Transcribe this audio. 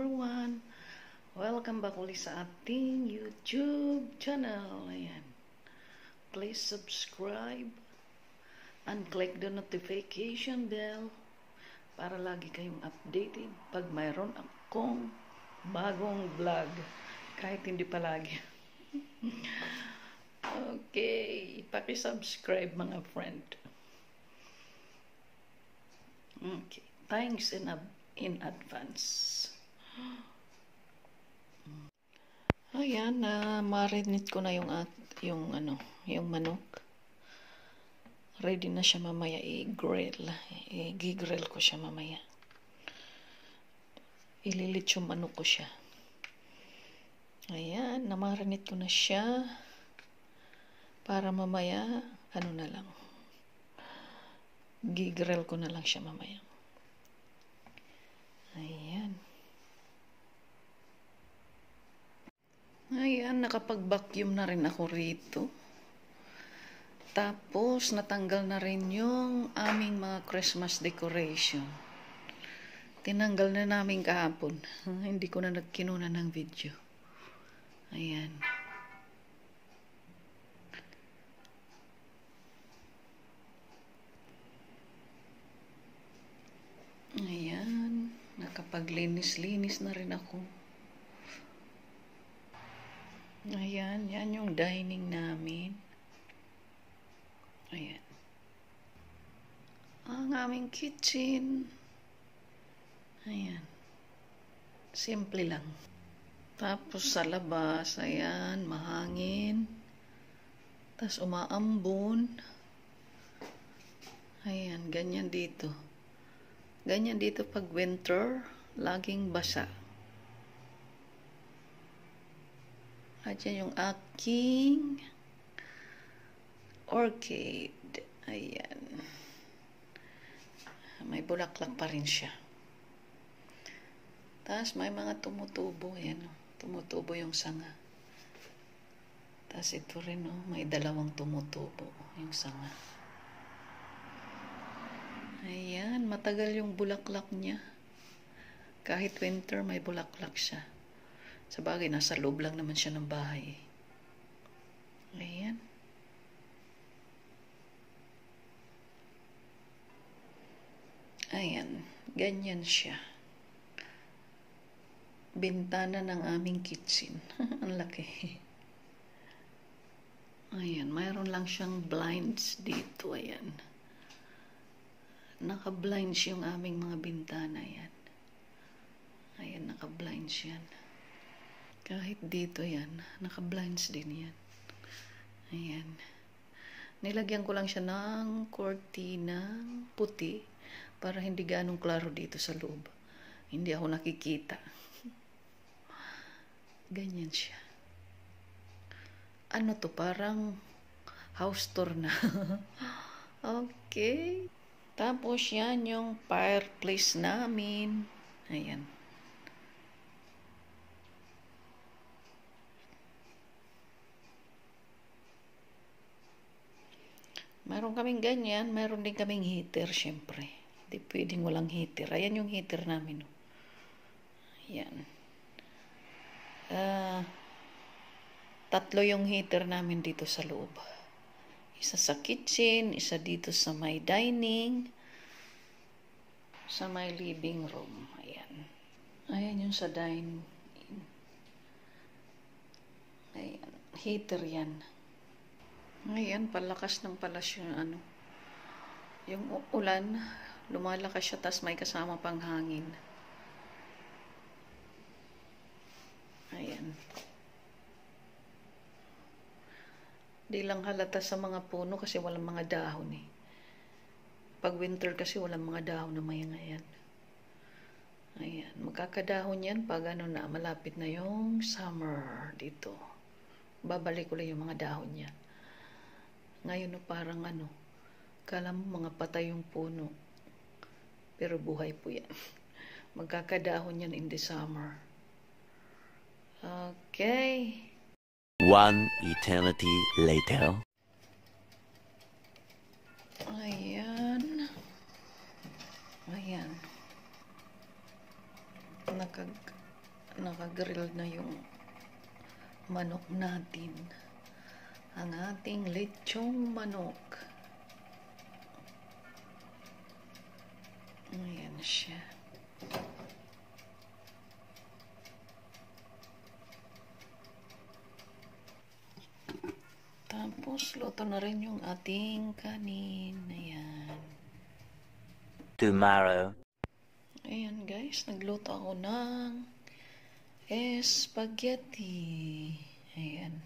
everyone! Welcome back ulit sa ating YouTube channel. Ayan. Please subscribe and click the notification bell para lagi kayong updated pag mayroon akong bagong vlog. Kahit hindi palagi. Okay. Paki-subscribe mga friend. Okay. Thanks in advance. Ayan, marinate ko na yung manok. Ready na siya mamaya i-grill. I-grill ko siya mamaya. Ililit yung manok ko siya. Ayan, namarinate ko na siya. Para mamaya, na lang. Gigrill ko na lang siya mamaya. Ayan. Ayan, nakapag-vacuum na rin ako rito. Tapos, natanggal na rin yung aming mga Christmas decoration. Tinanggal na namin kahapon. Hindi ko na nagkinuna ng video. Ayan. Ayan. Nakapaglinis-linis na rin ako. Ayan, yan yung dining namin. Ayan. Ang aming kitchen. Ayan. Simple lang. Tapos sa labas, ayan, mahangin. Tapos umaambon. Ayan, ganyan dito. Ganyan dito pag winter, laging basa. At yan yung aking orchid. Ayan. May bulaklak pa rin siya. Tapos may mga tumutubo. Ayan. Tumutubo yung sanga. Tapos ito rin, may dalawang tumutubo yung sanga. Ayan. Matagal yung bulaklak niya. Kahit winter, may bulaklak siya. Sabagay, nasa loob lang naman siya ng bahay. Ayan. Ayan. Ganyan siya. Bintana ng aming kitchen. Ang laki. Ayan. Mayroon lang siyang blinds dito. Ayan. Naka-blinds yung aming mga bintana. Ayan. Ayan, naka-blinds yan. Kahit dito yan, naka-blinds din yan. Ayan. Nilagyan ko lang siya ng kortinang puti para hindi ganong klaro dito sa loob. Hindi ako nakikita. Ganyan siya. Ano to? Parang house tour na. Okay. Tapos yan yung fireplace namin. Ayan. Meron kaming ganyan, meron din kaming heater, syempre. Hindi pwedeng walang heater. Ayan yung heater namin. Ayan. Tatlo yung heater namin dito sa loob. Isa sa kitchen, isa dito sa may dining, sa may living room. Ayan. Ayan yung sa dining. Ayan. Heater yan. Ayan, palakas ng palas yung ulan, lumalakas siya, tas may kasama pang hangin. Ayan. Di lang halata sa mga puno kasi walang mga dahon eh. Pag winter kasi walang mga dahon na may ngayon. Ayan, magkakadahon yan pag malapit na yung summer dito. Babalik ulit yung mga dahon niya. Ngayon parang kala mo mga patay yung puno. Pero buhay po yan. Magkakadahon yan in the summer. Okay. One eternity later. Ayan. Ayan. Nakagrill na yung manok natin. Ang ating lechong manok. Ayan siya. Tapos, luto na rin yung ating kanin. Ayan. Tomorrow. Ayan guys, nagluto ako ng spaghetti. Ayan.